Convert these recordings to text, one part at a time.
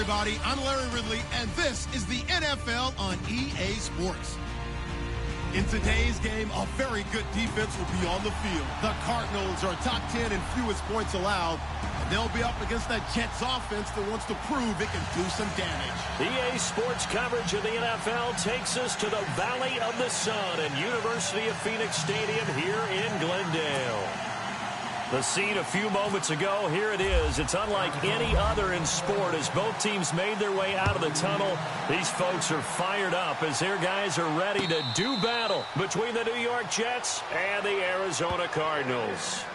everybody. I'm Larry Ridley, and this is the NFL on EA Sports. In today's game, a very good defense will be on the field. The Cardinals are top 10 in fewest points allowed, and they'll be up against that Jets offense that wants to prove it can do some damage. EA Sports coverage of the NFL takes us to the Valley of the Sun at University of Phoenix Stadium here in Glendale. The scene a few moments ago, here it is. It's unlike any other in sport as both teams made their way out of the tunnel. These folks are fired up as their guys are ready to do battle between the New York Jets and the Arizona Cardinals.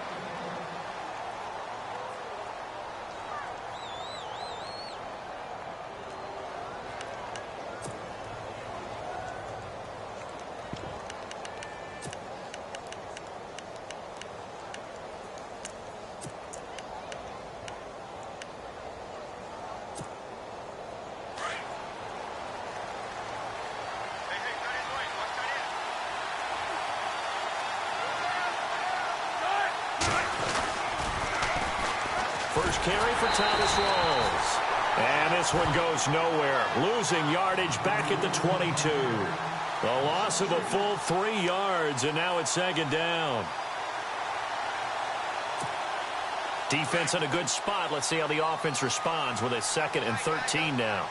First carry for Thomas Rawls. And this one goes nowhere. Losing yardage back at the 22. The loss of a full 3 yards, and now it's second down. Defense in a good spot. Let's see how the offense responds with a 2nd and 13 now.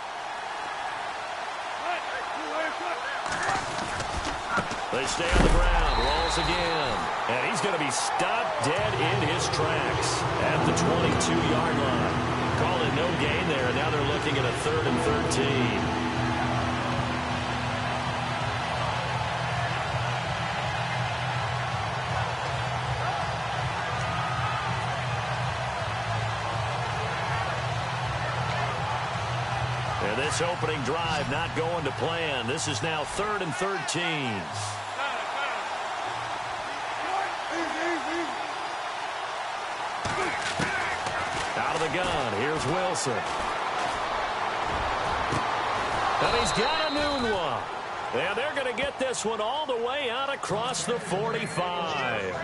They stay on the ground. Rawls again. And he's going to be stopped dead in his tracks at the 22-yard line. Call it no gain there, and now they're looking at a 3rd and 13. And this opening drive not going to plan. This is now 3rd and 13. Out of the gun, here's Wilson. And he's got a noon one. And they're going to get this one all the way out across the 45.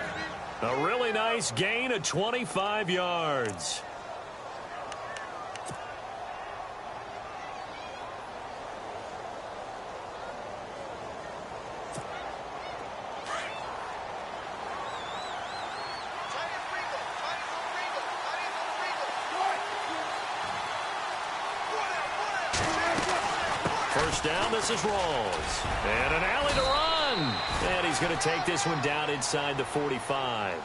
A really nice gain of 25 yards. First down, this is Rawls. And an alley to run. And he's going to take this one down inside the 45.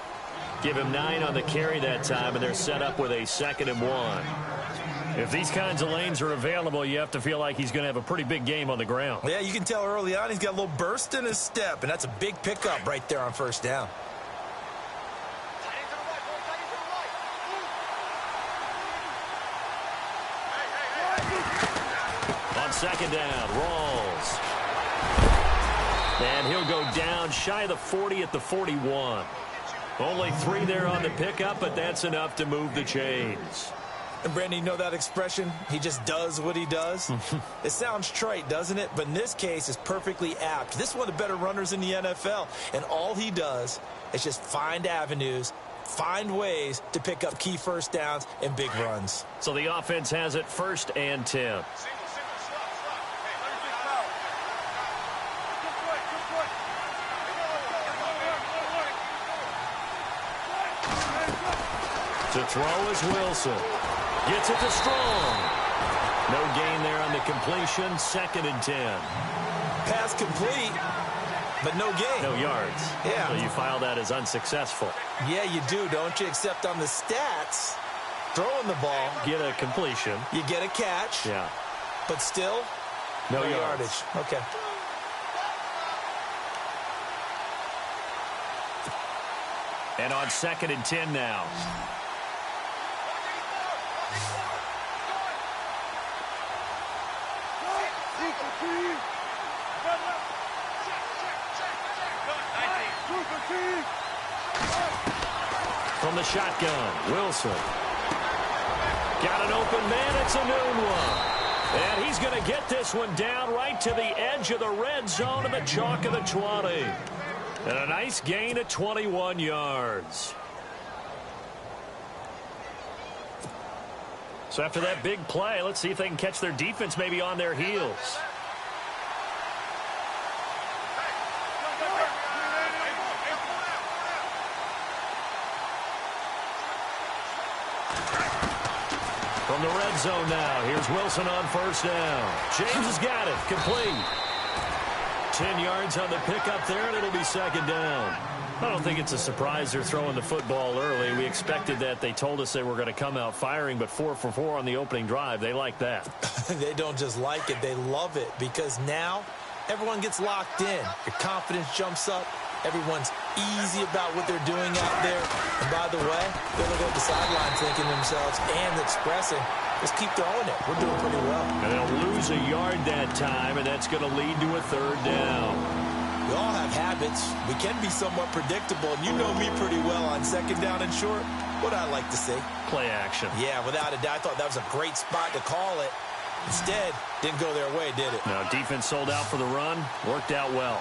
Give him 9 on the carry that time, and they're set up with a 2nd and 1. If these kinds of lanes are available, you have to feel like he's going to have a pretty big game on the ground. Yeah, you can tell early on he's got a little burst in his step, and that's a big pickup right there on first down. Second down, Rawls. And he'll go down shy of the 40 at the 41. Only 3 there on the pickup, but that's enough to move the chains. And Brandon, you know that expression? He just does what he does? It sounds trite, doesn't it? But in this case, it's perfectly apt. This is one of the better runners in the NFL. And all he does is just find avenues, find ways to pick up key first downs and big runs. So the offense has it 1st and 10. To throw is Wilson. Gets it to Strong. No gain there on the completion. 2nd and 10. Pass complete, but no gain. No yards. Yeah. So you file that as unsuccessful. Yeah, you do, don't you? Except on the stats, throwing the ball. Get a completion. You get a catch. Yeah. But still, no yardage. Okay. And on 2nd and 10 now. From the shotgun, Wilson. Got an open man, it's a noon one. And he's going to get this one down right to the edge of the red zone of the chalk of the 20. And a nice gain of 21 yards. So after that big play, let's see if they can catch their defense maybe on their heels. From the red zone now, here's Wilson on first down. James has got it, complete. 10 yards on the pickup there, and it'll be second down. I don't think it's a surprise they're throwing the football early. We expected that. They told us they were going to come out firing, but 4 for 4 on the opening drive. They like that. They don't just like it, they love it, because now everyone gets locked in. Your confidence jumps up. Everyone's easy about what they're doing out there. And by the way, they're looking at the sideline thinking to themselves and expressing, just keep throwing it. We're doing pretty well. And they'll lose a yard that time, and that's going to lead to a third down. We all have habits. We can be somewhat predictable, and you know me pretty well on second down and short. What I like to see. Play action. Yeah, without a doubt. I thought that was a great spot to call it. Instead, didn't go their way, did it? Now, defense sold out for the run. Worked out well.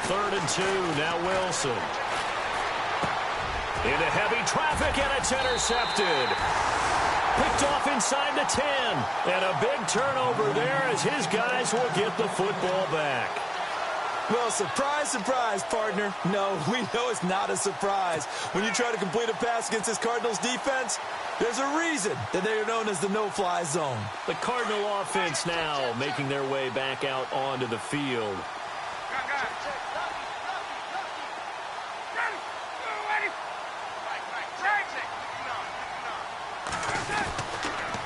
Third and 2, now Wilson. Into heavy traffic, and it's intercepted. Picked off inside the 10. And a big turnover there as his guys will get the football back. Well, surprise, surprise, partner. No, we know it's not a surprise. When you try to complete a pass against this Cardinals defense, there's a reason that they are known as the no-fly zone. The Cardinal offense now making their way back out onto the field.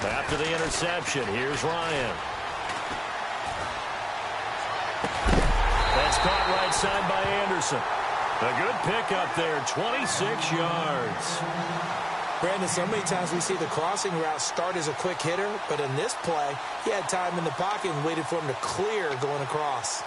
After the interception, here's Ryan. That's caught right side by Anderson. A good pickup there, 26 yards. Brandon, so many times we see the crossing route start as a quick hitter, but in this play, he had time in the pocket and waited for him to clear going across.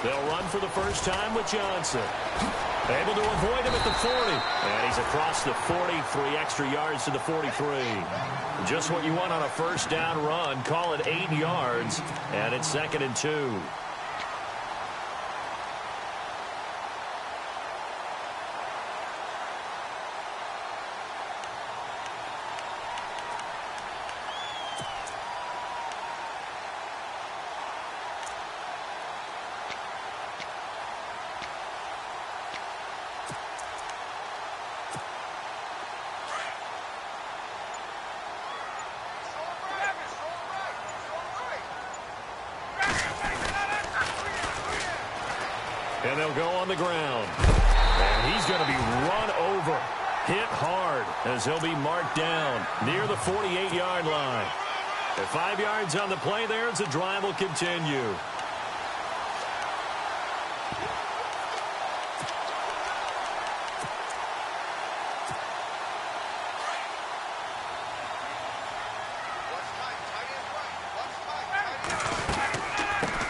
They'll run for the first time with Johnson. Able to avoid him at the 40. And he's across the 40, 3 extra yards to the 43. Just what you want on a first down run. Call it 8 yards, and it's second and 2. And they'll go on the ground. And he's going to be run over. Hit hard as he'll be marked down near the 48-yard line. At 5 yards on the play there, as the drive will continue.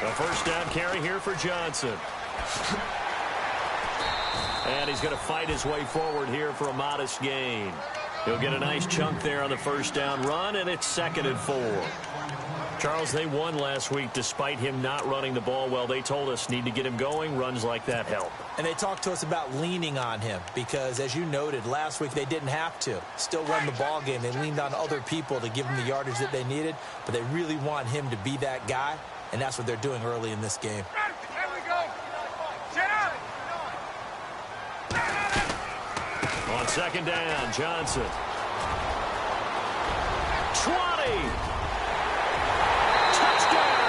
A first down carry here for Johnson. And he's going to fight his way forward here for a modest gain. He'll get a nice chunk there on the first down run, and it's second and 4. Charles, they won last week despite him not running the ball well. They told us need to get him going. Runs like that help. And they talked to us about leaning on him because, as you noted, last week they didn't have to. Still won the ball game. They leaned on other people to give them the yardage that they needed, but they really want him to be that guy, and that's what they're doing early in this game. On second down, Johnson. 20. Touchdown,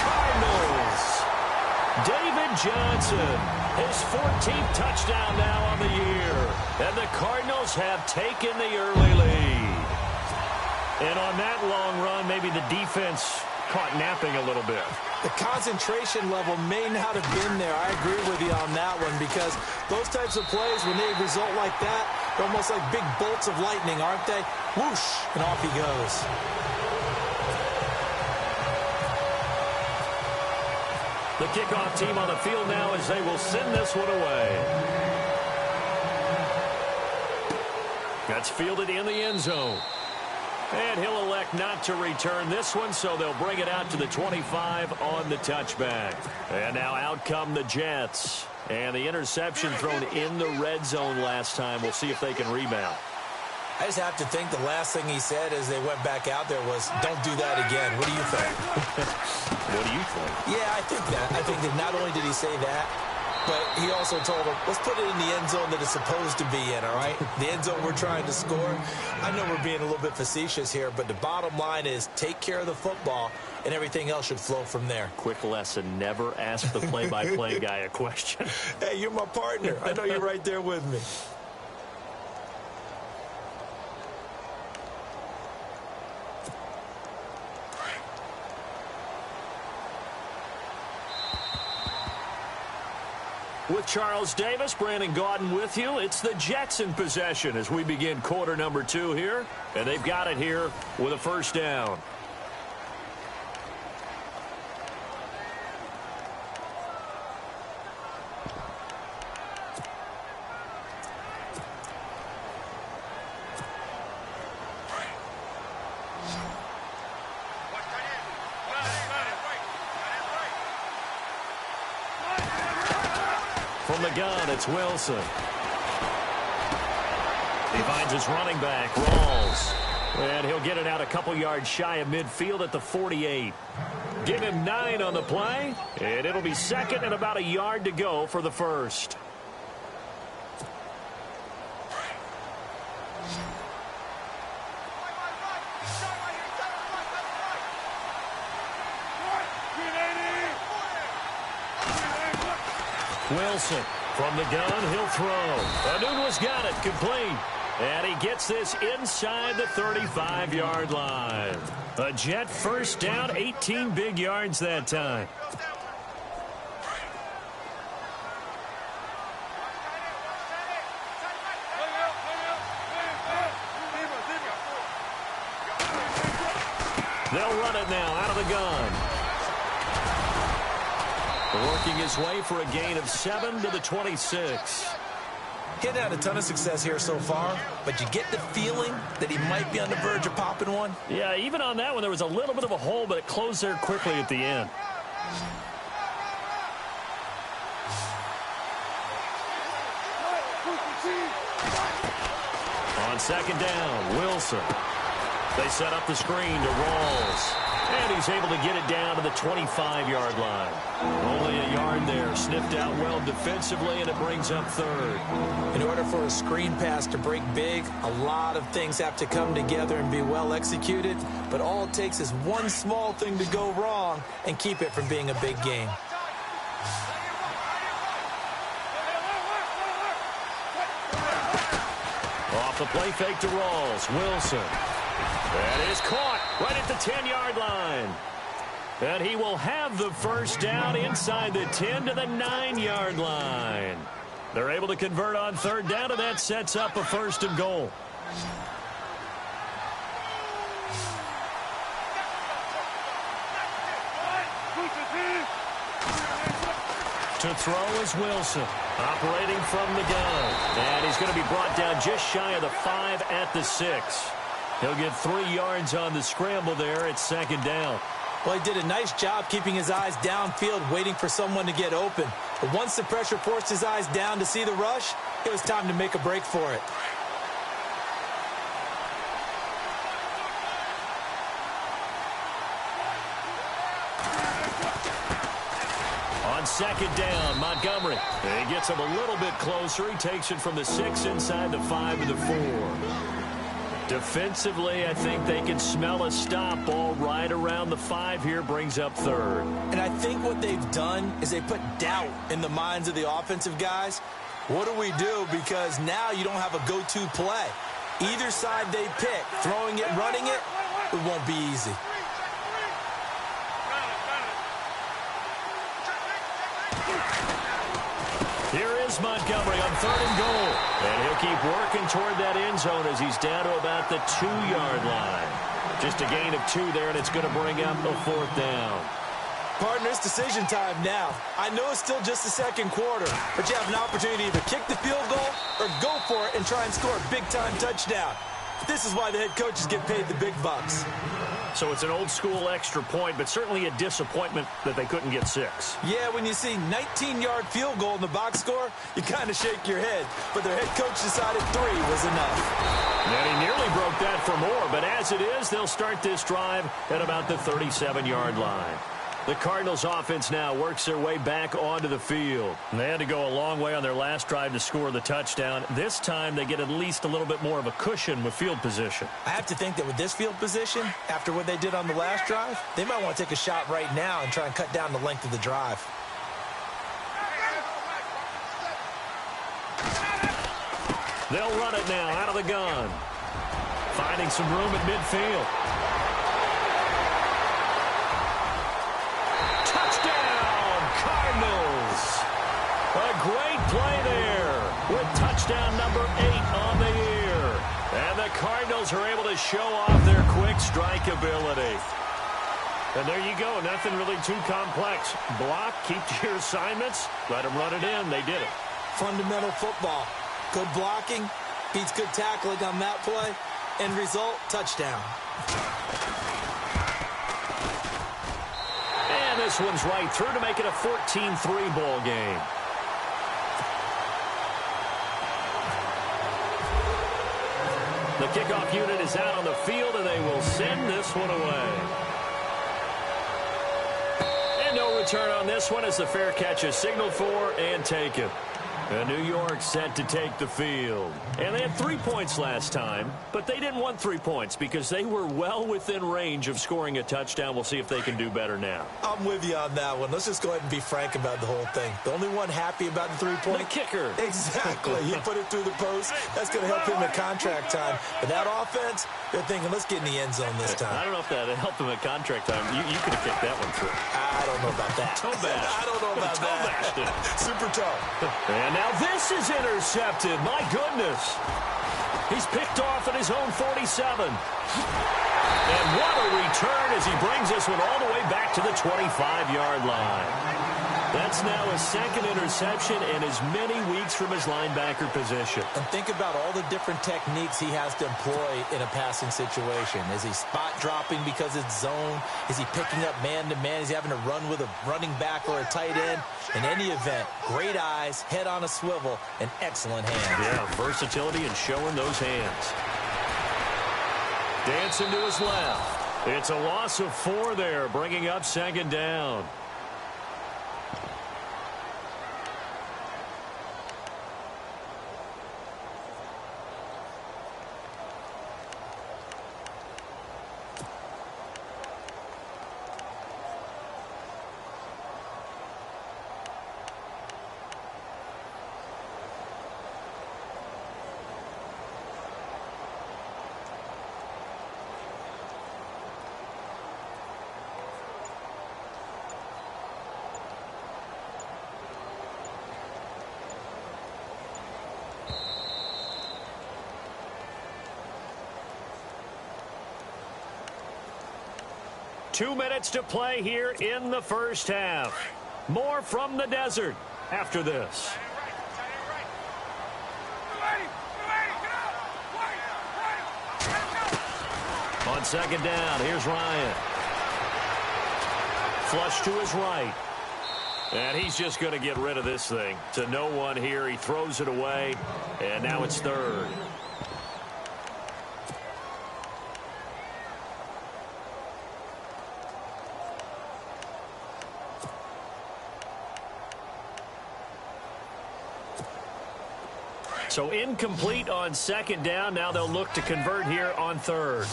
Cardinals. David Johnson, his 14th touchdown now on the year. And the Cardinals have taken the early lead. And on that long run, maybe the defense caught napping a little bit. The concentration level may not have been there. I agree with you on that one, because those types of plays, when they result like that, they're almost like big bolts of lightning, aren't they? Whoosh, and off he goes. The kickoff team on the field now as they will send this one away. That's fielded in the end zone. And he'll elect not to return this one, so they'll bring it out to the 25 on the touchback. And now out come the Jets. And the interception thrown in the red zone last time. We'll see if they can rebound. I just have to think the last thing he said as they went back out there was, don't do that again. What do you think? What do you think? Yeah, I think that. I think that not only did he say that, but he also told them, let's put it in the end zone that it's supposed to be in, all right? The end zone we're trying to score. I know we're being a little bit facetious here, but the bottom line is take care of the football, and everything else should flow from there. Quick lesson, never ask the play-by-play guy a question. Hey, you're my partner. I know you're right there with me. With Charles Davis, Brandon Gaudin with you. It's the Jets in possession as we begin quarter number 2 here. And they've got it here with a first down. From the gun, it's Wilson. He finds his running back, Rawls. And he'll get it out a couple yards shy of midfield at the 48. Give him 9 on the play, and it'll be second and about a yard to go for the first. Wilson from the gun, he'll throw. Anunwa's got it, complete. And he gets this inside the 35-yard line. A Jet first down, 18 big yards that time. They'll run it now out of the gun. Working his way for a gain of 7 to the 26. Getting had a ton of success here so far, but you get the feeling that he might be on the verge of popping one. Yeah, even on that one, there was a little bit of a hole, but it closed there quickly at the end. On second down, Wilson. They set up the screen to Rawls. And he's able to get it down to the 25-yard line. Only a yard there. Sniffed out well defensively, and it brings up third. In order for a screen pass to break big, a lot of things have to come together and be well executed. But all it takes is one small thing to go wrong and keep it from being a big game. Off the play fake to Rawls. Wilson. That is caught right at the 10-yard line. And he will have the first down inside the 10 to the 9-yard line. They're able to convert on third down, and that sets up a first and goal. To throw is Wilson, operating from the gun. And he's going to be brought down just shy of the 5 at the 6. He'll get 3 yards on the scramble there at second down. Well, he did a nice job keeping his eyes downfield, waiting for someone to get open. But once the pressure forced his eyes down to see the rush, it was time to make a break for it. On second down, Montgomery. He gets him a little bit closer. He takes it from the 6 inside the 5 to the 4. Defensively, I think they can smell a stop. Ball right around the 5 here, brings up third. And I think what they've done is they put doubt in the minds of the offensive guys. What do we do? Because now you don't have a go-to play. Either side they pick, throwing it, running it, it won't be easy. is Montgomery on 3rd and goal. And he'll keep working toward that end zone as he's down to about the 2-yard line. Just a gain of 2 there, and it's going to bring up a 4th down. Partner, it's decision time now. I know it's still just the second quarter, but you have an opportunity to either kick the field goal or go for it and try and score a big-time touchdown. This is why the head coaches get paid the big bucks. So it's an old-school extra point, but certainly a disappointment that they couldn't get 6. Yeah, when you see 19-yard field goal in the box score, you kind of shake your head. But their head coach decided 3 was enough. And he nearly broke that for more, but as it is, they'll start this drive at about the 37-yard line. The Cardinals offense now works their way back onto the field. And they had to go a long way on their last drive to score the touchdown. This time they get at least a little bit more of a cushion with field position. I have to think that with this field position, after what they did on the last drive, they might want to take a shot right now and try and cut down the length of the drive. They'll run it now out of the gun. Finding some room at midfield. A great play there with touchdown number 8 on the year. And the Cardinals are able to show off their quick strike ability. And there you go. Nothing really too complex. Block, keep to your assignments, let them run it in. They did it. Fundamental football. Good blocking beats good tackling on that play. End result, touchdown. And this one's right through to make it a 14-3 ball game. The kickoff unit is out on the field, and they will send this one away. And no return on this one as the fair catch is signaled for and taken. And New York set to take the field. And they had 3 points last time, but they didn't want 3 points because they were well within range of scoring a touchdown. We'll see if they can do better now. I'm with you on that one. Let's just go ahead and be frank about the whole thing. The only one happy about the 3-point? The kicker. Exactly. He put it through the post. That's going to help him at contract time. But that offense, they're thinking, let's get in the end zone this time. I don't know if that helped him at contract time. You could have kicked that one through. I don't know about that. Toe bash. I don't know about toe that. Super toe. And now this is intercepted. My goodness. He's picked off at his own 47. And what a return as he brings this one all the way back to the 25-yard line. That's now his second interception in as many weeks from his linebacker position. And think about all the different techniques he has to employ in a passing situation. Is he spot dropping because it's zone? Is he picking up man-to-man? Is he having to run with a running back or a tight end? In any event, great eyes, head on a swivel, and excellent hands. Yeah, versatility and showing those hands. Dancing to his left. It's a loss of 4 there, bringing up second down. Two minutes to play here in the first half. More from the desert after this. On second down, here's Ryan. Flush to his right. And he's just going to get rid of this thing. To no one here. He throws it away. And now it's third. So incomplete on second down. Now they'll look to convert here on third.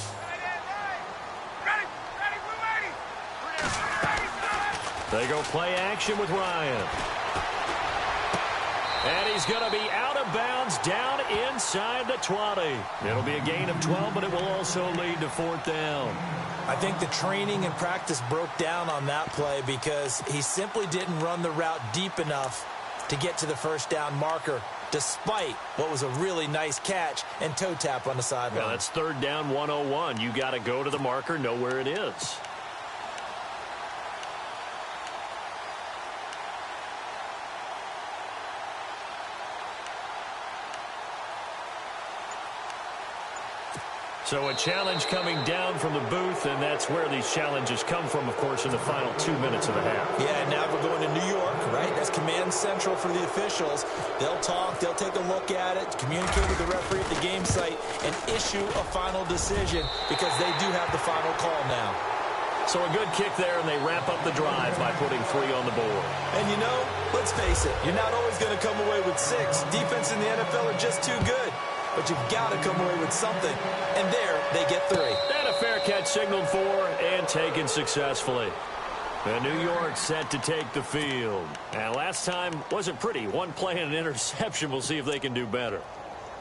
They go play action with Ryan. And he's going to be out of bounds down inside the 20. It'll be a gain of 12, but it will also lead to fourth down. I think the training and practice broke down on that play because he simply didn't run the route deep enough to get to the first down marker, despite what was a really nice catch and toe tap on the sideline. Yeah, that's third down 101. You got to go to the marker, know where it is. So a challenge coming down from the booth, and that's where these challenges come from, of course, in the final 2 minutes of the half. Yeah, now we're going to New York, right? That's command central for the officials. They'll talk, they'll take a look at it, communicate with the referee at the game site, and issue a final decision because they do have the final call now. So a good kick there, and they wrap up the drive by putting 3 on the board. And you know, let's face it, you're not always going to come away with 6. Defense in the NFL are just too good. But you've got to come away with something. And there, they get 3. And a fair catch signaled for and taken successfully. And New York set to take the field. And last time wasn't pretty. One play and an interception. We'll see if they can do better.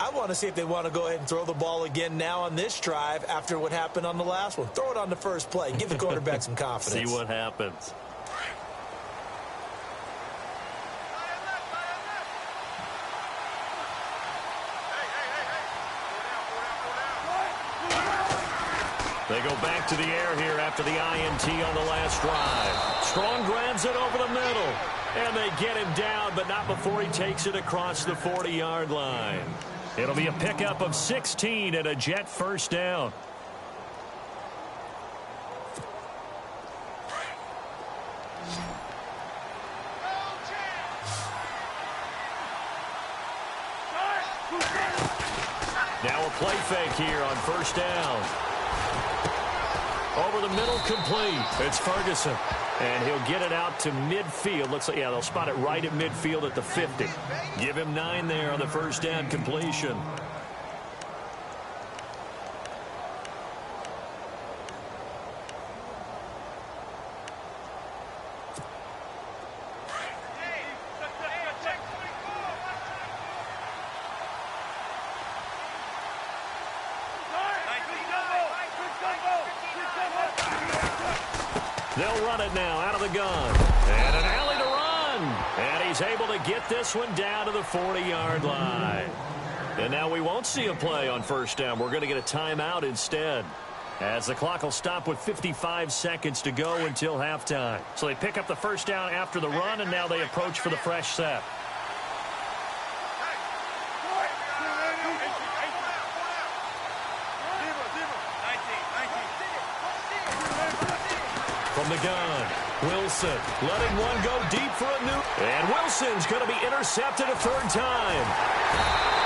I want to see if they want to go ahead and throw the ball again now on this drive after what happened on the last one. Throw it on the first play. Give the quarterback some confidence. See what happens. They go back to the air here after the INT on the last drive. Strong grabs it over the middle. And they get him down, but not before he takes it across the 40-yard line. It'll be a pickup of 16 and a Jet first down. Now a play fake here on first down. Over the middle, complete. It's Ferguson. And he'll get it out to midfield. Looks like, yeah, they'll spot it right at midfield at the 50. Give him 9 there on the first down completion. They'll run it now out of the gun. And an alley to run. And he's able to get this one down to the 40-yard line. And now we won't see a play on first down. We're going to get a timeout instead, as the clock will stop with 55 seconds to go until halftime. So they pick up the first down after the run, and now they approach for the fresh set. From the gun, Wilson letting one go deep for a new. And Wilson's going to be intercepted a third time.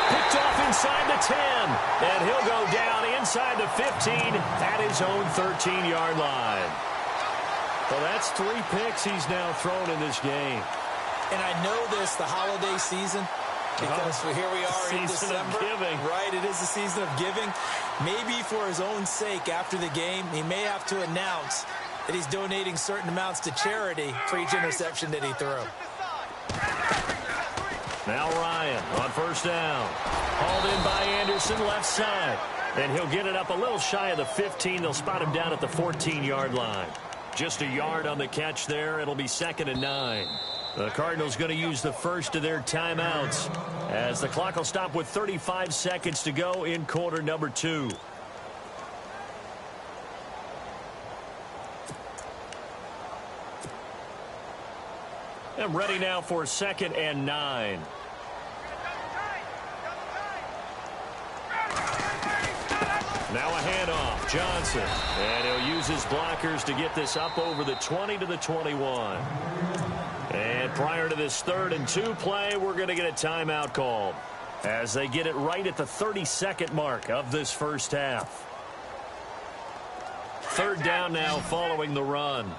Picked off inside the 10. And he'll go down inside the 15 at his own 13-yard line. Well, that's 3 picks he's now thrown in this game. And I know this, the holiday season, because here we are in December. Right, it is the season of giving. Maybe for his own sake after the game, he may have to announce that he's donating certain amounts to charity for each interception that he threw. Now Ryan on first down. Hauled in by Anderson, left side. And he'll get it up a little shy of the 15. They'll spot him down at the 14-yard line. Just a yard on the catch there. It'll be 2nd and 9. The Cardinals going to use the first of their timeouts, as the clock will stop with 35 seconds to go in quarter number 2. And ready now for 2nd and 9. Now a handoff, Johnson. And he'll use his blockers to get this up over the 20 to the 21. And prior to this 3rd and 2 play, we're going to get a timeout called, as they get it right at the 30-second mark of this first half. 3rd down now following the run.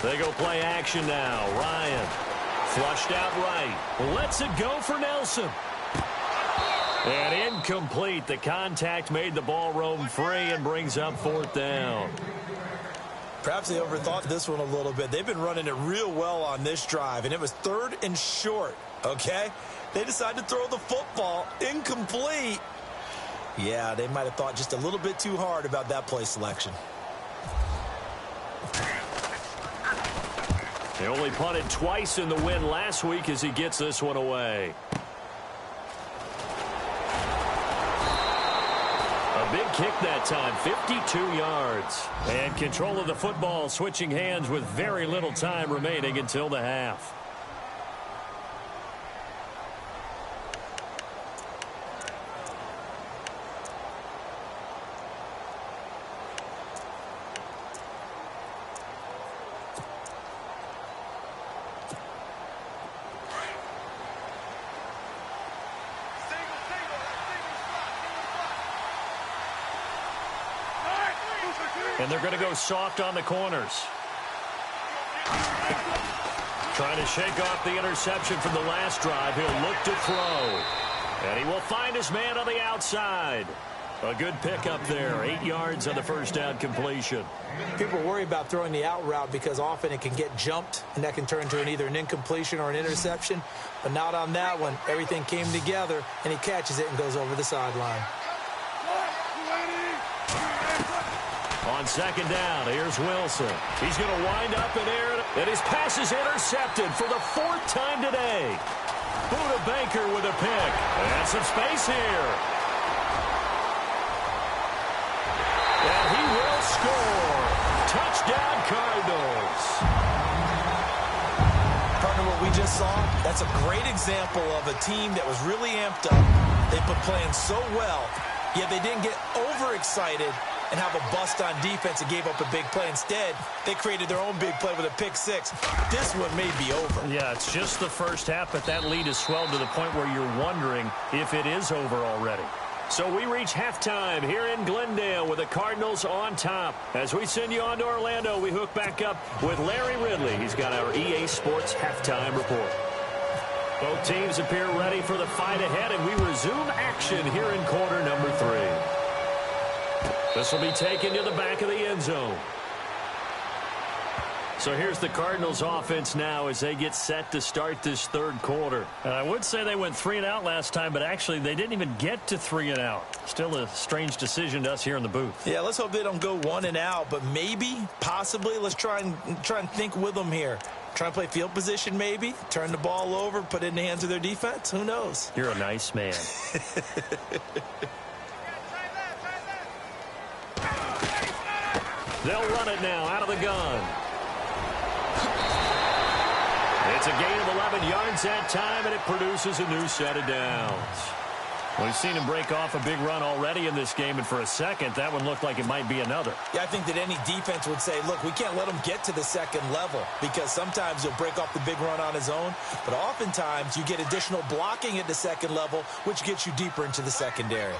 They go play action now. Ryan flushed out right. Lets it go for Nelson. And incomplete. The contact made the ball roam free and brings up 4th down. Perhaps they overthought this one a little bit. They've been running it real well on this drive, and it was 3rd and short, okay? They decided to throw the football incomplete. Yeah, they might have thought just a little bit too hard about that play selection. They only punted twice in the win last week as he gets this one away. A big kick that time, 52 yards. And control of the football, switching hands with very little time remaining until the half. And they're going to go soft on the corners. Trying to shake off the interception from the last drive. He'll look to throw. And he will find his man on the outside. A good pickup there. 8 yards on the first down completion. People worry about throwing the out route because often it can get jumped, and that can turn into either an incompletion or an interception. But not on that one. Everything came together, and he catches it and goes over the sideline. On second down, here's Wilson. He's going to wind up in air, and his pass is intercepted for the 4th time today. Buda Baker with a pick. And some space here. And he will score. Touchdown, Cardinals. Partner, what we just saw, that's a great example of a team that was really amped up. They've been playing so well, yet they didn't get overexcited and have a bust on defense and gave up a big play. Instead, they created their own big play with a pick six. This one may be over. Yeah, it's just the first half, but that lead has swelled to the point where you're wondering if it is over already. So we reach halftime here in Glendale with the Cardinals on top. As we send you on to Orlando, we hook back up with Larry Ridley. He's got our EA Sports halftime report. Both teams appear ready for the fight ahead, and we resume action here in quarter number 3. This will be taken to the back of the end zone. So here's the Cardinals offense now as they get set to start this third quarter. And I would say they went 3 and out last time, but actually they didn't even get to 3 and out. Still a strange decision to us here in the booth. Yeah, let's hope they don't go 1 and out, but maybe, possibly, let's try and think with them here. Try and play field position maybe, turn the ball over, put it in the hands of their defense. Who knows? You're a nice man. They'll run it now out of the gun. It's a gain of 11 yards that time, and it produces a new set of downs. We've seen him break off a big run already in this game, and for a second, that one looked like it might be another. Yeah, I think that any defense would say, look, we can't let him get to the second level because sometimes he'll break off the big run on his own, but oftentimes you get additional blocking at the second level, which gets you deeper into the secondary.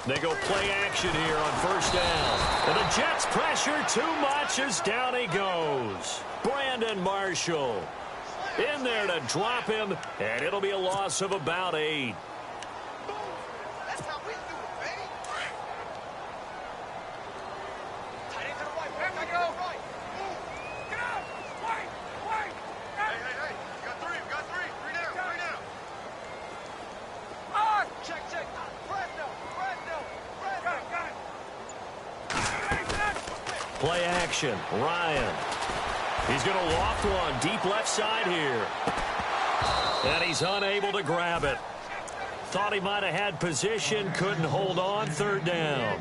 They go play action here on first down. And the Jets pressure too much as down he goes. Brandon Marshall in there to drop him, and it'll be a loss of about 8. Play action. Ryan. He's going to loft one deep left side here. And he's unable to grab it. Thought he might have had position. Couldn't hold on. Third down.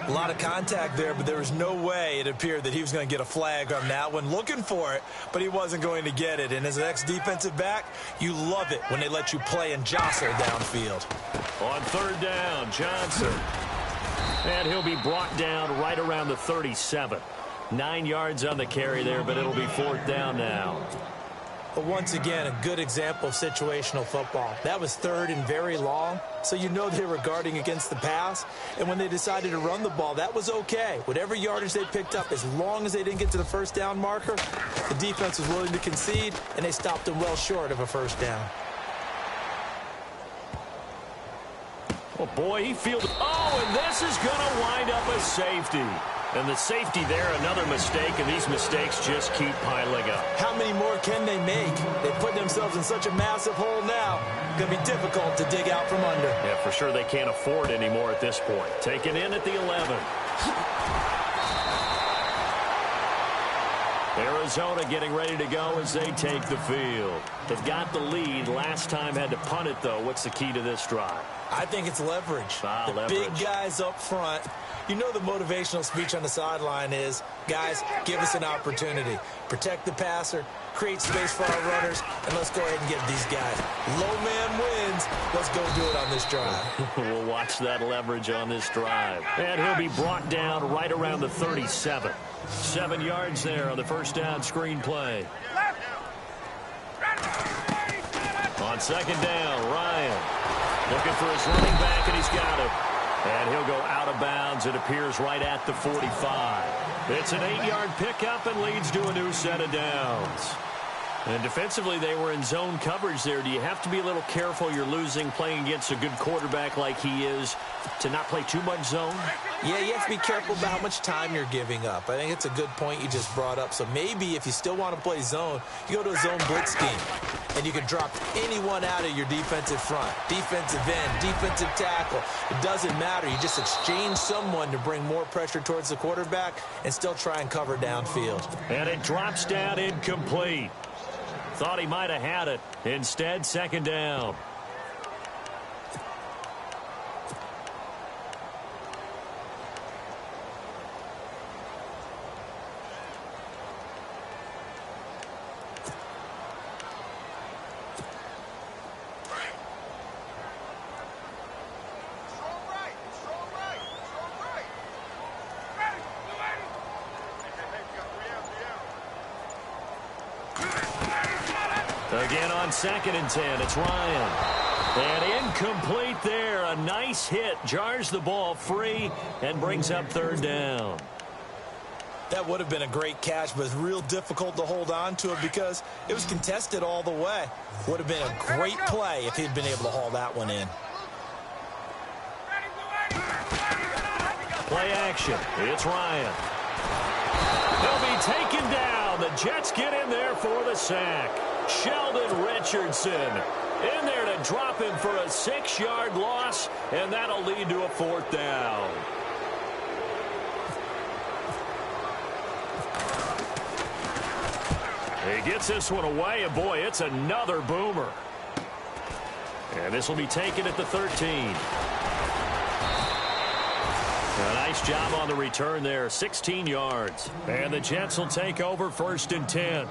A lot of contact there, but there was no way it appeared that he was going to get a flag on that one. Looking for it, but he wasn't going to get it. And as an ex-defensive back, you love it when they let you play and jostle downfield. On third down, Johnson. And he'll be brought down right around the 37. 9 yards on the carry there, but it'll be 4th down now. But once again, a good example of situational football. That was 3rd and very long, so you know they were guarding against the pass. And when they decided to run the ball, that was okay. Whatever yardage they picked up, as long as they didn't get to the first down marker, the defense was willing to concede, and they stopped them well short of a first down. Oh, boy, he fielded. Oh, and this is going to wind up a safety. And the safety there, another mistake, and these mistakes just keep piling up. How many more can they make? They put themselves in such a massive hole now. Going to be difficult to dig out from under. Yeah, for sure they can't afford anymore at this point. Taken in at the 11. Arizona getting ready to go as they take the field. They've got the lead. Last time had to punt it, though. What's the key to this drive? I think it's leverage. Big guys up front. You know the motivational speech on the sideline is, guys, give us an opportunity. Protect the passer, create space for our runners, and let's go ahead and get these guys. Low man wins. Let's go do it on this drive. We'll watch that leverage on this drive. And he'll be brought down right around the 37. 7 yards there on the first down screen play. On second down, Ryan looking for his running back, and he's got it. And he'll go out of bounds. It appears right at the 45. It's an 8-yard pickup and leads to a new set of downs. And defensively, they were in zone coverage there. Do you have to be a little careful? You're losing playing against a good quarterback like he is to not play too much zone? Yeah, you have to be careful about how much time you're giving up. I think it's a good point you just brought up. So maybe if you still want to play zone, you go to a zone blitz scheme. And you can drop anyone out of your defensive front. Defensive end, defensive tackle. It doesn't matter. You just exchange someone to bring more pressure towards the quarterback and still try and cover downfield. And it drops down incomplete. Thought he might have had it. Instead, second down. Again on 2nd and 10, it's Ryan. And incomplete there. A nice hit. Jars the ball free and brings up 3rd down. That would have been a great catch, but it's real difficult to hold on to it because it was contested all the way. Would have been a great play if he'd been able to haul that one in. Play action. It's Ryan. He'll be taken down. The Jets get in there for the sack. Sheldon Richardson in there to drop him for a 6-yard loss, and that'll lead to a 4th down. He gets this one away, and boy, it's another boomer. And this will be taken at the 13. A nice job on the return there, 16 yards. And the Jets will take over 1st and 10.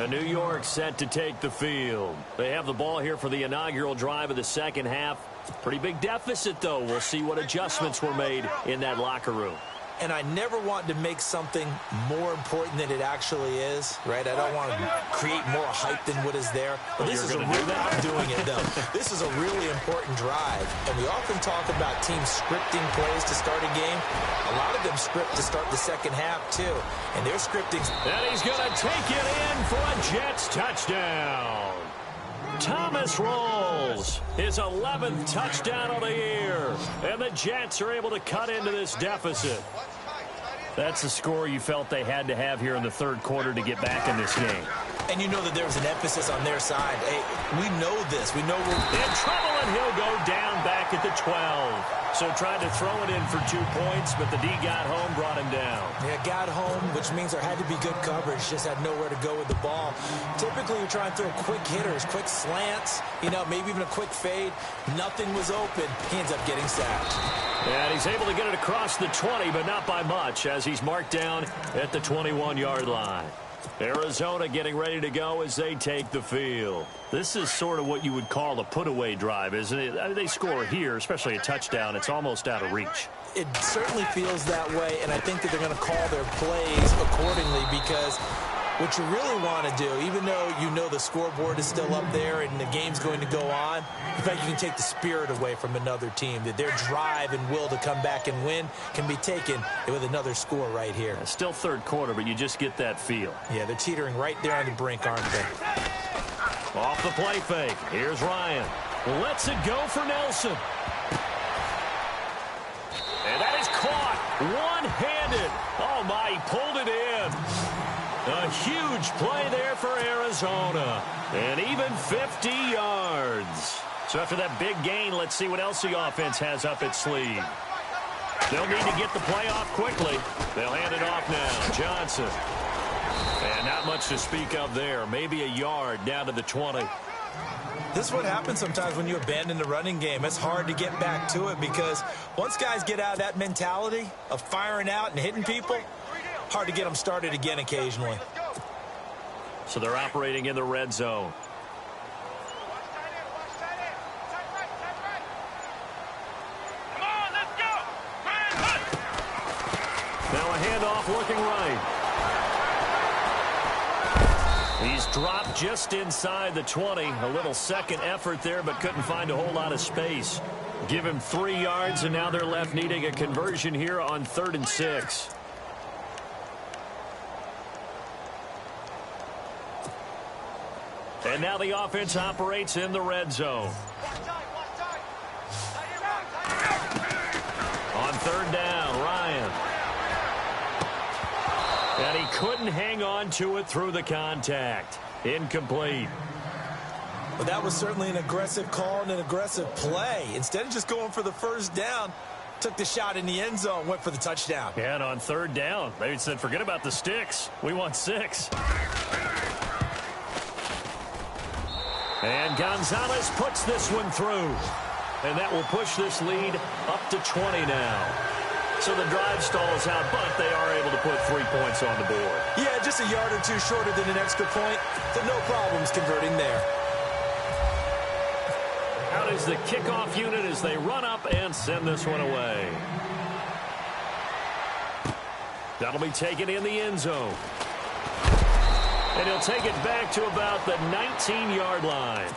New York set to take the field. They have the ball here for the inaugural drive of the second half. Pretty big deficit, though. We'll see what adjustments were made in that locker room. And I never want to make something more important than it actually is, right? I don't want to create more hype than what is there. But this is a real I'm doing it, though. This is a really important drive. And we often talk about teams scripting plays to start a game. A lot of them script to start the second half, too. And they're scripting. And he's going to take it in for a Jets touchdown. Thomas rolls his 11th touchdown of the year, and the Jets are able to cut into this deficit. That's the score you felt they had to have here in the 3rd quarter to get back in this game. And you know that there was an emphasis on their side. Hey, we know this. We know we're in trouble, and he'll go down back at the 12. So tried to throw it in for 2 points, but the D got home, brought him down. Yeah, got home, which means there had to be good coverage. Just had nowhere to go with the ball. Typically, you try and throw quick hitters, quick slants, maybe even a quick fade. Nothing was open. He ends up getting sacked. And he's able to get it across the 20, but not by much, as he's marked down at the 21-yard line. Arizona getting ready to go as they take the field. This is sort of what you would call a put-away drive, isn't it? I mean, they score here, especially a touchdown. It's almost out of reach. It certainly feels that way, and I think that they're going to call their plays accordingly because what you really want to do, even though you know the scoreboard is still up there and the game's going to go on, in fact, you can take the spirit away from another team, that their drive and will to come back and win can be taken with another score right here. Still 3rd quarter, but you just get that feel. Yeah, they're teetering right there on the brink, aren't they? Off the play fake. Here's Ryan. Lets it go for Nelson. And that is caught one-handed. he pulled it in. A huge play there for Arizona. And even 50 yards. So after that big gain, let's see what else the offense has up its sleeve. They'll need to get the play off quickly. They'll hand it off now. Johnson. And not much to speak of there. Maybe a yard down to the 20. This is what happens sometimes when you abandon the running game. It's hard to get back to it because once guys get out of that mentality of firing out and hitting people, hard to get them started again occasionally. So they're operating in the red zone. Now a handoff looking right. He's dropped just inside the 20. A little second effort there, but couldn't find a whole lot of space. Give him 3 yards, and now they're left needing a conversion here on 3rd and 6. And now the offense operates in the red zone. On 3rd down, Ryan. And he couldn't hang on to it through the contact. Incomplete. Well, that was certainly an aggressive call and an aggressive play. Instead of just going for the first down, took the shot in the end zone, went for the touchdown. Yeah, and on 3rd down, they said, forget about the sticks. We want 6. And Gonzalez puts this one through. And that will push this lead up to 20 now. So the drive stalls out, but they are able to put 3 points on the board. Yeah, just a yard or two shorter than an extra point. So no problems converting there. Out is the kickoff unit as they run up and send this one away. That'll be taken in the end zone. And he'll take it back to about the 19-yard line.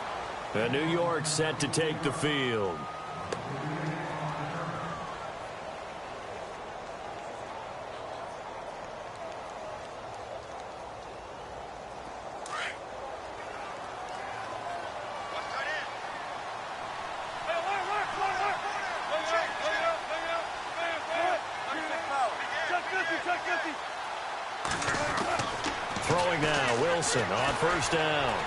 And New York set to take the field. Throwing now, Wilson on 1st down.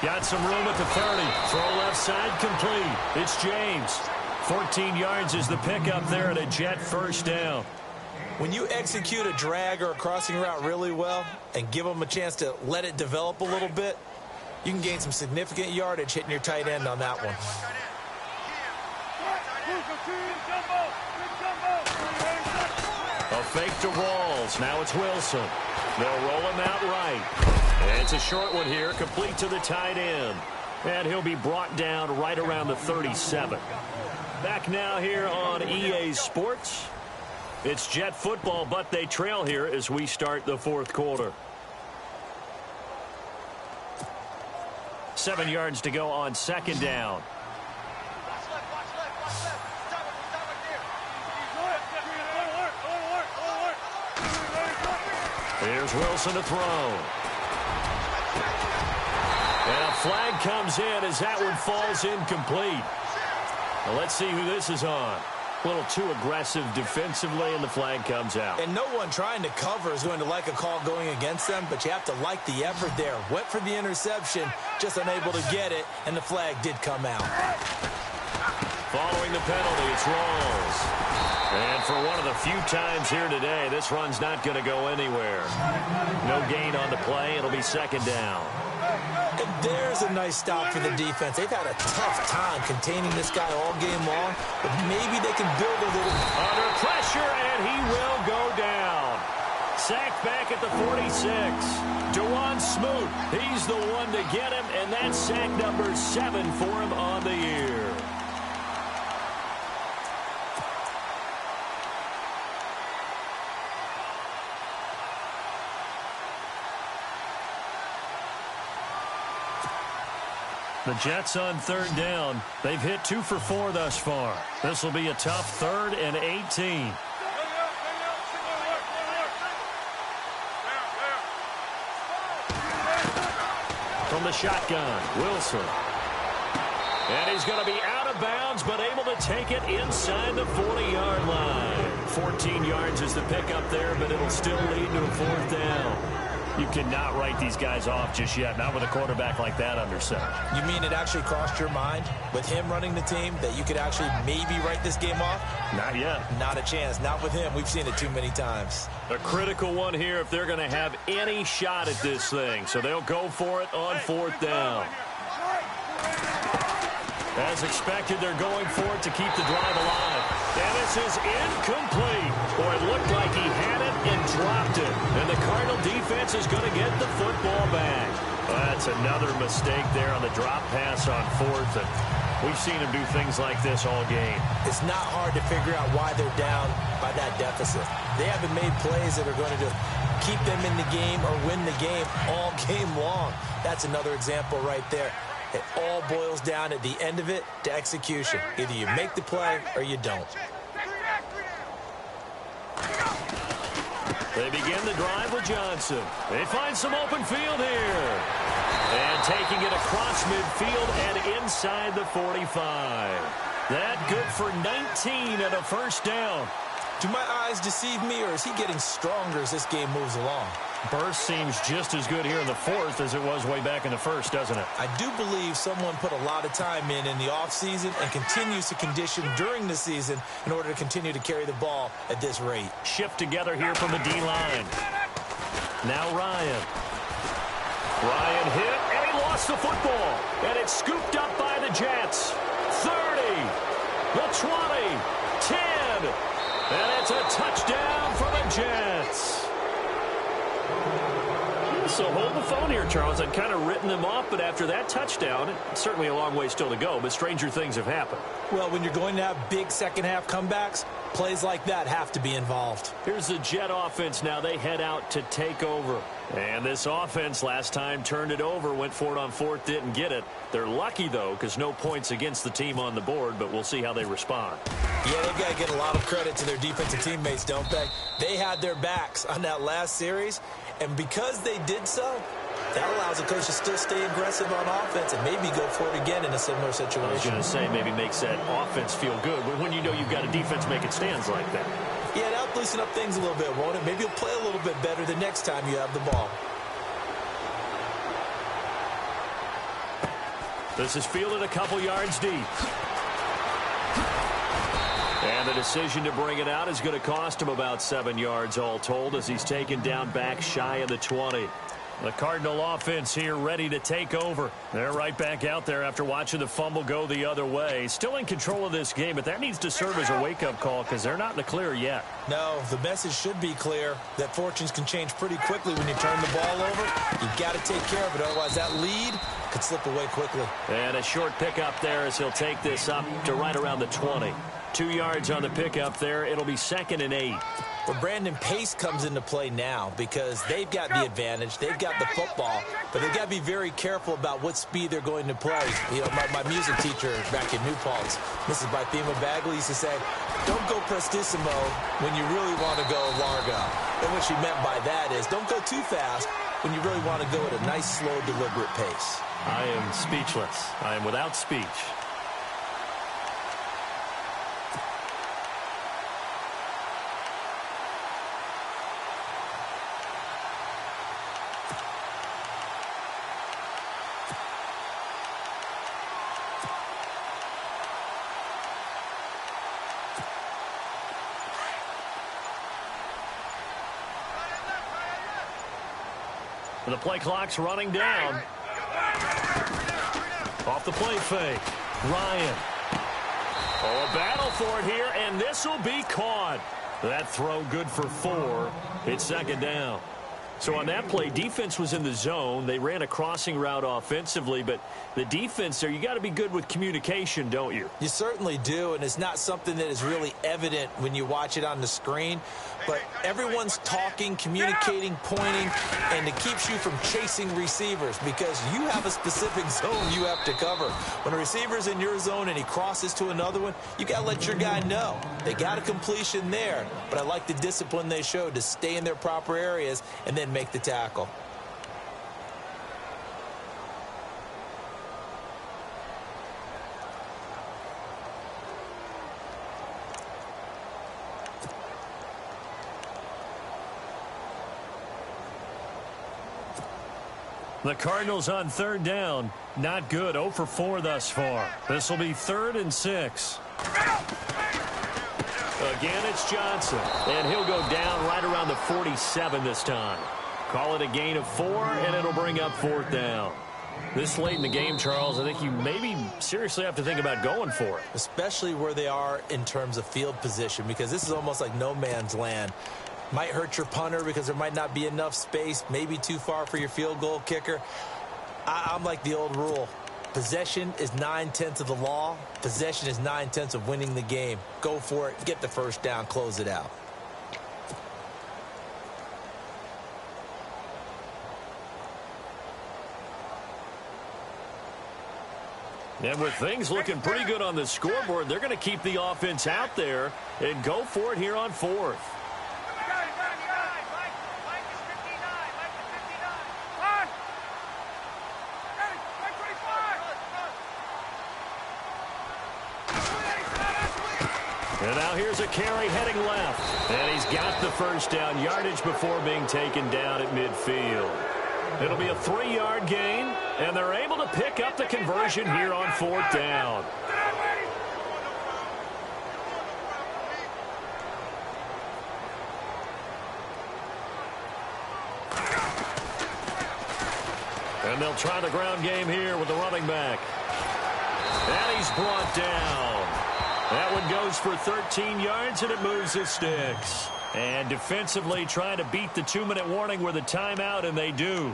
Got some room at the 30. Throw left side complete. It's James. 14 yards is the pickup there at a Jet 1st down. When you execute a drag or a crossing route really well and give them a chance to let it develop a little bit, you can gain some significant yardage hitting your tight end on that one. A fake to Rawls. Now it's Wilson. They'll roll him out right. And it's a short one here, complete to the tight end. And he'll be brought down right around the 37. Back now here on EA Sports. It's Jet football, but they trail here as we start the 4th quarter. 7 yards to go on 2nd down. Here's Wilson to throw. And a flag comes in as that one falls incomplete. Now let's see who this is on. A little too aggressive defensively, and the flag comes out. And no one trying to cover is going to like a call going against them, but you have to like the effort there. Went for the interception, just unable to get it, and the flag did come out. Following the penalty, it's Rawls. And for one of the few times here today, this run's not going to go anywhere. No gain on the play. It'll be 2nd down. And there's a nice stop for the defense. They've had a tough time containing this guy all game long, but maybe they can build a little. Under pressure, and he will go down. Sacked back at the 46. DeJuan Smoot, he's the one to get him, and that's sack number 7 for him on the year. The Jets on 3rd down. They've hit 2 for 4 thus far. This will be a tough 3rd and 18. From the shotgun, Wilson. And he's going to be out of of bounds, but able to take it inside the 40-yard line. 14 yards is the pickup there, but it'll still lead to a fourth down. You cannot write these guys off just yet, not with a quarterback like that under center. You mean it actually crossed your mind with him running the team that you could actually maybe write this game off? Not yet. Not a chance. Not with him. We've seen it too many times. A critical one here if they're going to have any shot at this thing. So they'll go for it on fourth down. As expected, they're going for it to keep the drive alive. And this is incomplete. Boy, it looked like he had it and dropped it. And the Cardinal defense is going to get the football back. Well, that's another mistake there on the drop pass on fourth. And we've seen him do things like this all game. It's not hard to figure out why they're down by that deficit. They haven't made plays that are going to keep them in the game or win the game all game long. That's another example right there. It all boils down at the end of it to execution. Either you make the play or you don't. They begin the drive with Johnson. They find some open field here. And taking it across midfield and inside the 45. That good for 19 and a first down. Do my eyes deceive me, or is he getting stronger as this game moves along? Burst seems just as good here in the fourth as it was way back in the first, doesn't it? I do believe someone put a lot of time in the offseason and continues to condition during the season in order to continue to carry the ball at this rate. Shift together here from the D-line. Now Ryan. Ryan hit, and he lost the football. And it's scooped up by the Jets. 30, the 20, 10, and it's a touchdown for the Jets. So hold the phone here, Charles. I'd kind of written them off, but after that touchdown, it's certainly a long way still to go, but stranger things have happened. Well, when you're going to have big second-half comebacks, plays like that have to be involved. Here's the Jet offense now. They head out to take over. And this offense last time turned it over, went for it on fourth, didn't get it. They're lucky, though, because no points against the team on the board, but we'll see how they respond. Yeah, they've got to get a lot of credit to their defensive teammates, don't they? They had their backs on that last series, and because they did so, that allows the coach to still stay aggressive on offense and maybe go for it again in a similar situation. I was going to say maybe makes that offense feel good when you know you've got a defense making stands like that. Yeah, that'll loosen up things a little bit, won't it? Maybe you'll play a little bit better the next time you have the ball. This is fielded a couple yards deep. And the decision to bring it out is going to cost him about 7 yards all told as he's taken down back shy of the 20. The Cardinal offense here ready to take over. They're right back out there after watching the fumble go the other way. Still in control of this game, but that needs to serve as a wake-up call because they're not in the clear yet. No, the message should be clear that fortunes can change pretty quickly when you turn the ball over. You've got to take care of it, otherwise that lead could slip away quickly. And a short pickup there as he'll take this up to right around the 20. 2 yards on the pickup there. It'll be 2nd and 8. Well, Brandon, pace comes into play now because they've got the advantage. They've got the football, but they've got to be very careful about what speed they're going to play. You know, my music teacher back in New Paltz, Mrs. Bythema Bagley, used to say, don't go prestissimo when you really want to go largo. And what she meant by that is don't go too fast when you really want to go at a nice, slow, deliberate pace. I am speechless. I am without speech. The play clock's running down. Off the play fake. Ryan. Oh, a battle for it here, and this will be caught. That throw good for 4. It's 2nd down. So on that play, defense was in the zone. They ran a crossing route offensively, but the defense there, you got to be good with communication, don't you? You certainly do, and it's not something that is really evident when you watch it on the screen. But everyone's talking, communicating, pointing, and it keeps you from chasing receivers because you have a specific zone you have to cover. When a receiver's in your zone and he crosses to another one, you got to let your guy know. They got a completion there, but I like the discipline they showed to stay in their proper areas and then make the tackle. The Cardinals on third down. Not good. 0 for 4 thus far. This will be 3rd and 6. Again, it's Johnson. And he'll go down right around the 47 this time. Call it a gain of 4, and it'll bring up 4th down. This late in the game, Charles, I think you maybe seriously have to think about going for it. Especially where they are in terms of field position, because this is almost like no man's land. Might hurt your punter because there might not be enough space, maybe too far for your field goal kicker. I'm like the old rule. Possession is 9/10 of the law. Possession is 9/10 of winning the game. Go for it. Get the first down. Close it out. And with things looking pretty good on the scoreboard, they're going to keep the offense out there and go for it here on 4th. And now here's a carry heading left. And he's got the first down, yardage before being taken down at midfield. It'll be a 3-yard gain, and they're able to pick up the conversion here on 4th down. And they'll try the ground game here with the running back. And he's brought down. That one goes for 13 yards, and it moves the sticks. And defensively trying to beat the 2-minute warning with a timeout, and they do.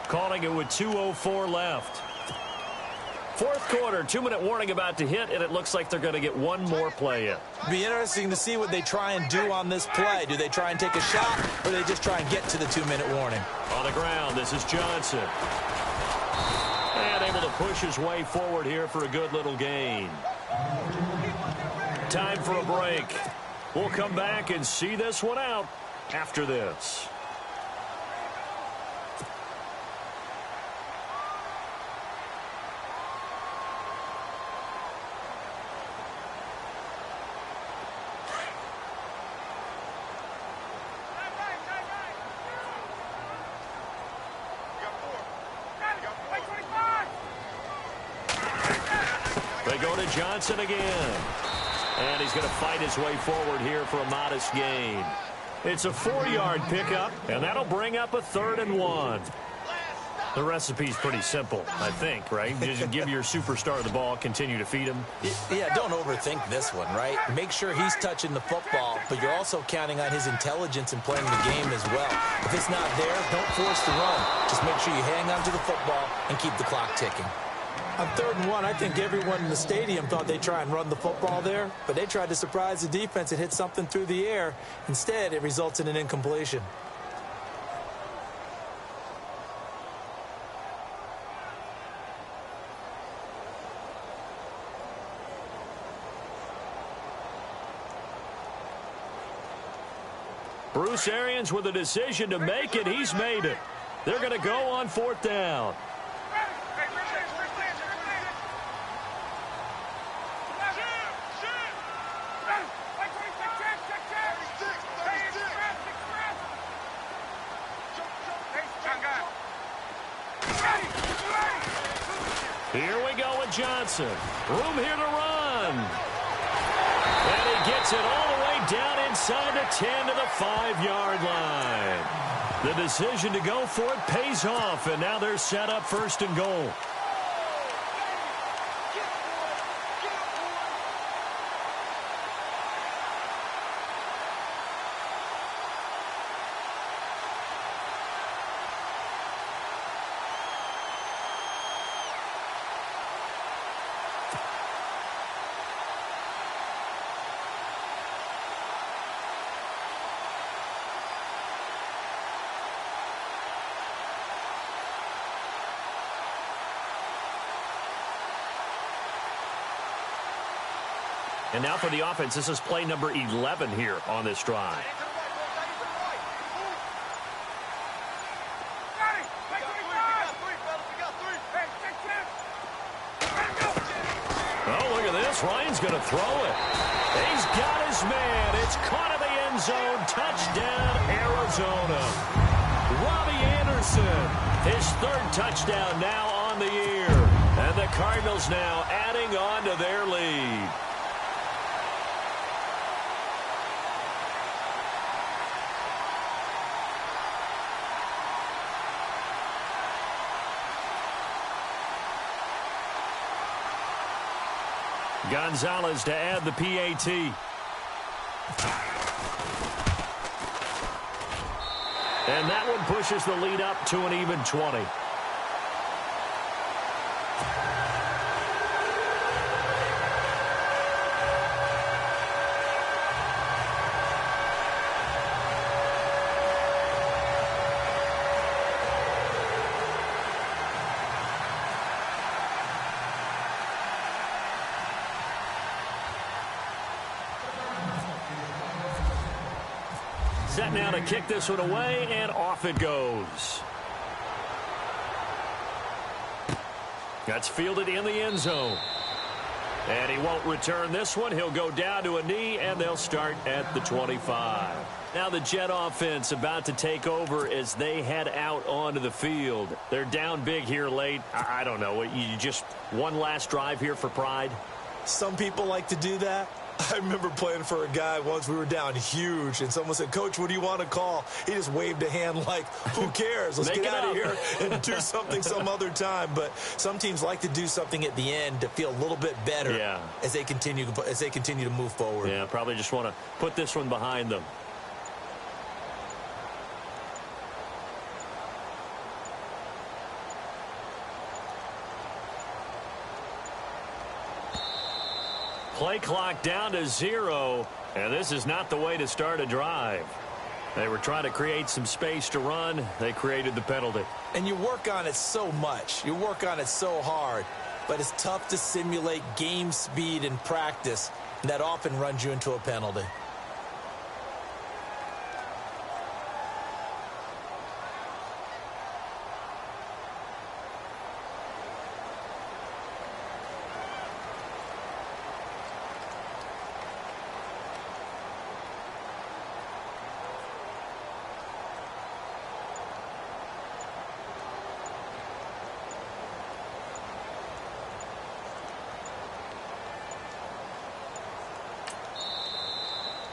Calling it with 2:04 left. 4th quarter, 2-minute warning about to hit, and it looks like they're going to get one more play in. It'll be interesting to see what they try and do on this play. Do they try and take a shot, or do they just try and get to the 2-minute warning? On the ground, this is Johnson. And able to push his way forward here for a good little gain. Time for a break. We'll come back and see this one out after this. They go to Johnson again. And he's going to fight his way forward here for a modest gain. It's a 4-yard pickup, and that'll bring up a 3rd and 1. The recipe's pretty simple, I think, right? Just give your superstar the ball, continue to feed him. Yeah, don't overthink this one, right? Make sure he's touching the football, but you're also counting on his intelligence in playing the game as well. If it's not there, don't force the run. Just make sure you hang on to the football and keep the clock ticking. On 3rd and 1, I think everyone in the stadium thought they'd try and run the football there, but they tried to surprise the defense and hit something through the air. Instead, it results in an incompletion. Bruce Arians with a decision to make it. He's made it. They're going to go on 4th down. Here we go with Johnson. Room here to run. And he gets it all the way down inside the 10 to the 5-yard line. The decision to go for it pays off, and now they're set up 1st and goal. And now for the offense, this is play number 11 here on this drive. Oh, look at this. Ryan's going to throw it. He's got his man. It's caught in the end zone. Touchdown, Arizona. Robbie Anderson Jefferson. His third touchdown now on the year. And the Cardinals now adding on to their lead. Gonzalez to add the PAT. And that one pushes the lead up to an even 20. Set now to kick this one away, and off it goes. That's fielded in the end zone. And he won't return this one. He'll go down to a knee, and they'll start at the 25. Now the Jet offense about to take over as they head out onto the field. They're down big here late. I don't know. You just one last drive here for pride? Some people like to do that. I remember playing for a guy once. We were down huge, and someone said, "Coach, what do you want to call?" He just waved a hand like, who cares? Let's get out of here and do something some other time. But some teams like to do something at the end to feel a little bit better as they continue to move forward. Yeah, probably just want to put this one behind them. Play clock down to 0, and this is not the way to start a drive. They were trying to create some space to run. They created the penalty. And you work on it so much. You work on it so hard. But it's tough to simulate game speed in practice. And that often runs you into a penalty.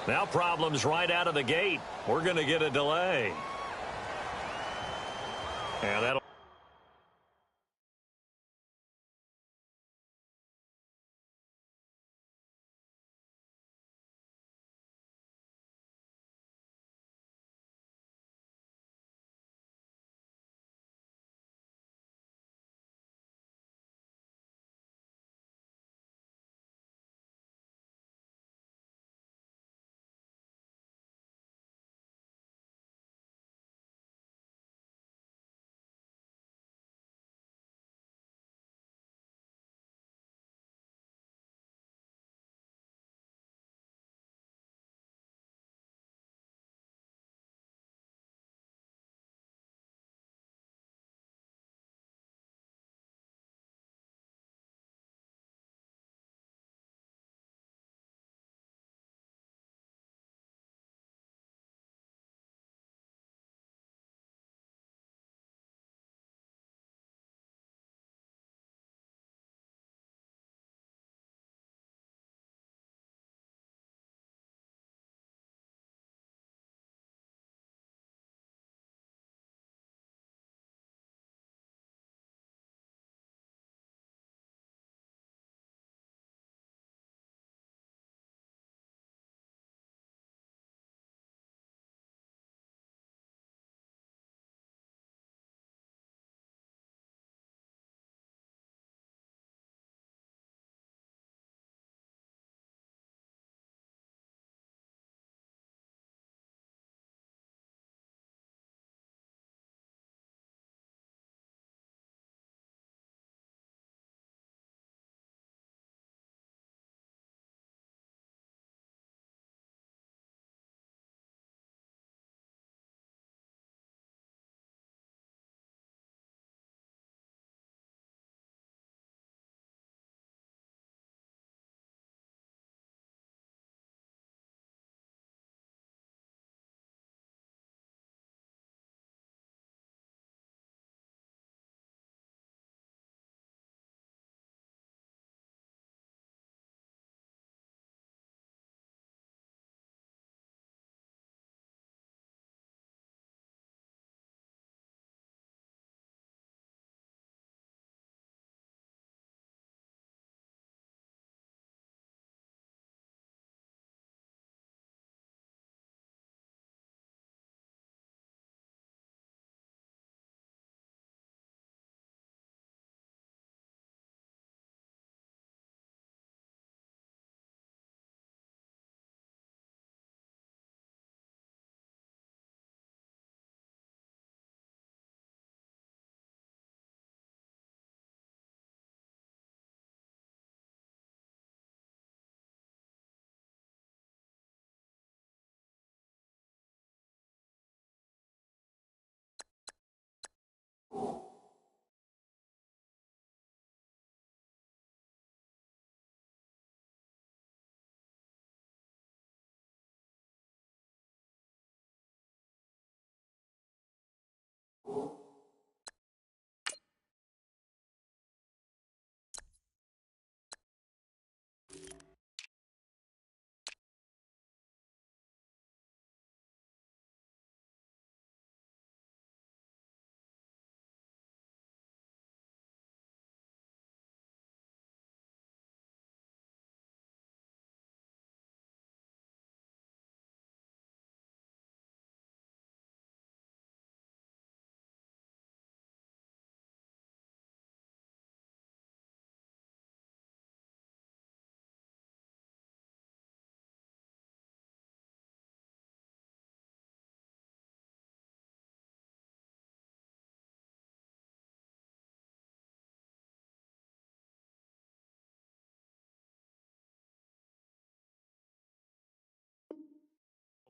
Now problems right out of the gate. We're going to get a delay. And that'll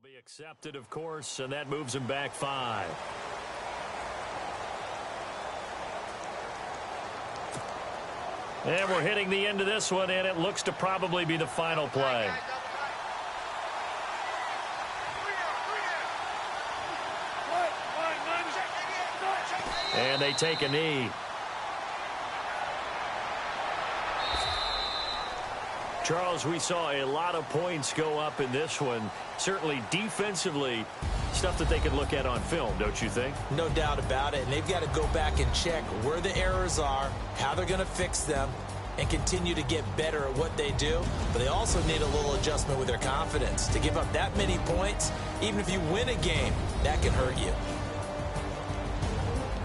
Be accepted, of course, and that moves him back 5. And we're hitting the end of this one, and it looks to probably be the final play. And they take a knee. Charles, we saw a lot of points go up in this one. Certainly defensively, stuff that they can look at on film, don't you think? No doubt about it. And they've got to go back and check where the errors are, how they're going to fix them, and continue to get better at what they do. But they also need a little adjustment with their confidence. To give up that many points, even if you win a game, that can hurt you.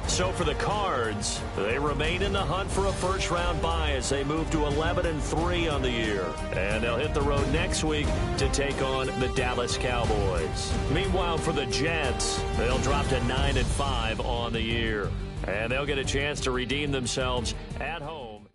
So for the Cards, they remain in the hunt for a first-round bye as they move to 11-3 on the year. And they'll hit the road next week to take on the Dallas Cowboys. Meanwhile, for the Jets, they'll drop to 9-5 on the year. And they'll get a chance to redeem themselves at home.